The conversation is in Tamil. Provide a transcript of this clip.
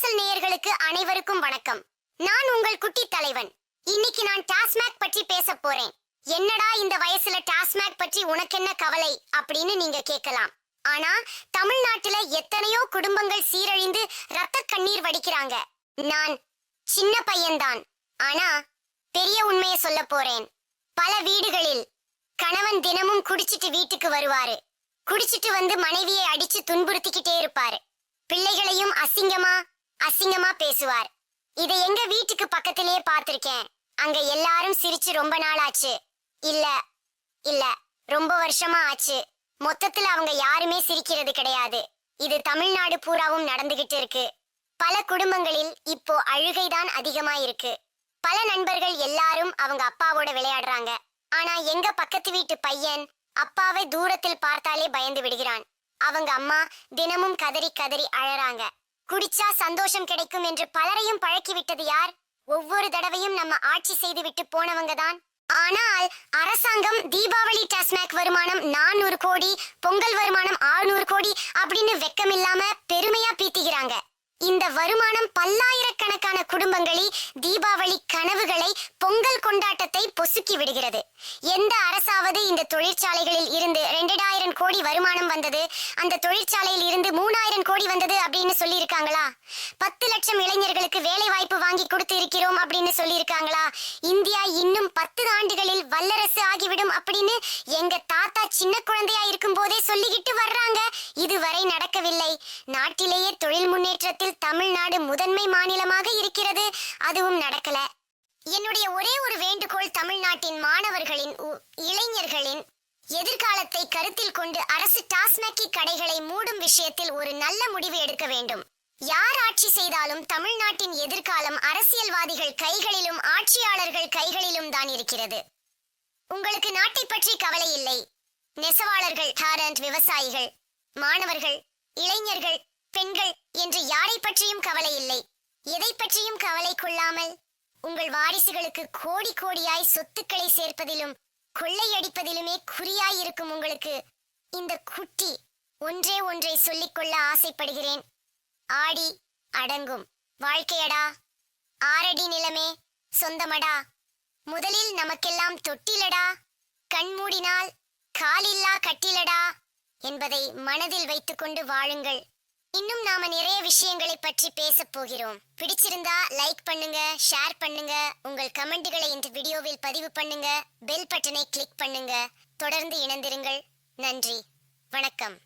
வாசல் நேயர்களுக்கு அனைவருக்கும் வணக்கம். நான் உங்கள் குட்டி தலைவன். இன்னைக்கு நான் டாஸ்மாக் பற்றி பேச போறேன். என்னடா இந்த வயசுல டாஸ்மாக் பற்றி உனக்கென்ன கவலை அப்படின்னு நீங்க கேட்கலாம். ஆனா தமிழ்நாட்டுல எத்தனையோ குடும்பங்கள் சீரழிந்து ரத்த கண்ணீர் வடிக்கிறாங்க. நான் சின்ன பையன்தான், ஆனா பெரிய உண்மையை சொல்ல போறேன். பல வீடுகளில் கணவன் தினமும் குடிச்சிட்டு வீட்டுக்கு வருவாரு. குடிச்சிட்டு வந்து மனைவியை அடிச்சு துன்புறுத்திக்கிட்டே இருப்பாரு. பிள்ளைகளையும் அசிங்கமா பேசுவார். இதை எங்க வீட்டுக்கு பக்கத்திலேயே பார்த்திருக்கேன். அங்க எல்லாரும் சிரிச்சு ரொம்ப நாள் ஆச்சு. இல்ல ரொம்ப வருஷமா ஆச்சு. மொத்தத்துல அவங்க யாருமே சிரிக்கிறது கிடையாது. இது தமிழ்நாடு பூராவும் நடந்துகிட்டு இருக்கு. பல குடும்பங்களில் இப்போ அழுகைதான் அதிகமா இருக்கு. பல நண்பர்கள் எல்லாரும் அவங்க அப்பாவோட விளையாடுறாங்க. ஆனா எங்க பக்கத்து வீட்டு பையன் அப்பாவை தூரத்தில் பார்த்தாலே பயந்து விடுகிறான். அவங்க அம்மா தினமும் கதறி கதறி அழறாங்க. குடிச்சா சந்தோஷம் கிடைக்கும் என்று பலரையும் பழக்கி விட்டது யார்? ஒவ்வொரு தடவையும் நம்ம ஆட்சி செய்து விட்டு போனவங்க தான். ஆனால் அரசாங்கம் தீபாவளி டாஸ்மாக் வருமானம் 400 கோடி, பொங்கல் வருமானம் 600 கோடி அப்படின்னு வெக்கமில்லாம பெருமையா பீத்திக்கிறாங்க. இந்த வருமானம் பல்லாயிரக்கணக்கான குடும்பங்களில் தீபாவளி கனவுகளை, பொங்கல் கொண்டாட்டத்தை பொசுக்கி விடுகிறது. எந்த அரசாவது இந்த தொழிற்சாலைகளில் இருந்து 2000 கோடி வருமானம் வந்தது, அந்த தொழிற்சாலையில் இருந்து 3000 கோடி வந்தது அப்படின்னு சொல்லி இருக்காங்களா? 10 லட்சம் இளைஞர்களுக்கு வேலை வாய்ப்பு வாங்கி கொடுத்து இருக்கிறோம் அப்படின்னு சொல்லி இருக்காங்களா? இந்தியா இன்னும் 10 ஆண்டுகளில் வல்லரசு ஆகிவிடும் அப்படின்னு எங்க தாத்தா சின்ன குழந்தையா இருக்கும் போதே சொல்லிக்கிட்டு வர்றாங்க. இதுவரை நடக்கவில்லை. நாட்டிலேயே தொழில் முன்னேற்றத்தில் தமிழ்நாடு முதன்மை மாநிலமாக இருக்கிறது. அதுவும் நடக்கல. என்னுடைய ஒரே ஒரு வேண்டுகோள், தமிழ்நாட்டின் மாணவர்களின், இளைஞர்களின் எதிர்காலத்தை கருத்தில் கொண்டு அரசு டாஸ்மாக் கடைகளை மூடும் விஷயத்தில் ஒரு நல்ல முடிவு எடுக்க வேண்டும். யார் ஆட்சி செய்தாலும் தமிழ்நாட்டின் எதிர்காலம் அரசியல்வாதிகள் கைகளிலும் ஆட்சியாளர்கள் கைகளிலும் தான் இருக்கிறது. உங்களுக்கு நாட்டை பற்றி கவலை இல்லை. நெசவாளர்கள், விவசாயிகள், மாணவர்கள், இளைஞர்கள், பெண்கள் என்று யாரை பற்றியும் கவலை இல்லை. எதை பற்றியும் கவலை கொள்ளாமல் உங்கள் வாரிசுகளுக்கு கோடி கோடியாய் சொத்துக்களை சேர்ப்பதிலும் கொள்ளையடிப்பதிலுமே குறியாய் இருக்கும் உங்களுக்கு இந்த குட்டி ஒன்றை சொல்லிக்கொள்ள ஆசைப்படுகிறேன். ஆடி அடங்கும் வாழ்க்கையடா, ஆரடி நிலமே சொந்தமடா, முதலில் நமக்கெல்லாம் தொட்டிலடா, கண்மூடினால் காலில்லா கட்டிலடா என்பதை மனதில் வைத்துக்கொண்டு வாழுங்கள். இன்னும் நாம நிறைய விஷயங்களை பற்றி பேச போகிறோம். பிடிச்சிருந்தா லைக் பண்ணுங்க, ஷேர் பண்ணுங்க, உங்கள் கமெண்ட்களை இந்த வீடியோவில் பதிவு பண்ணுங்க, பெல் பட்டனை கிளிக் பண்ணுங்க. தொடர்ந்து இணைந்திருங்கள். நன்றி, வணக்கம்.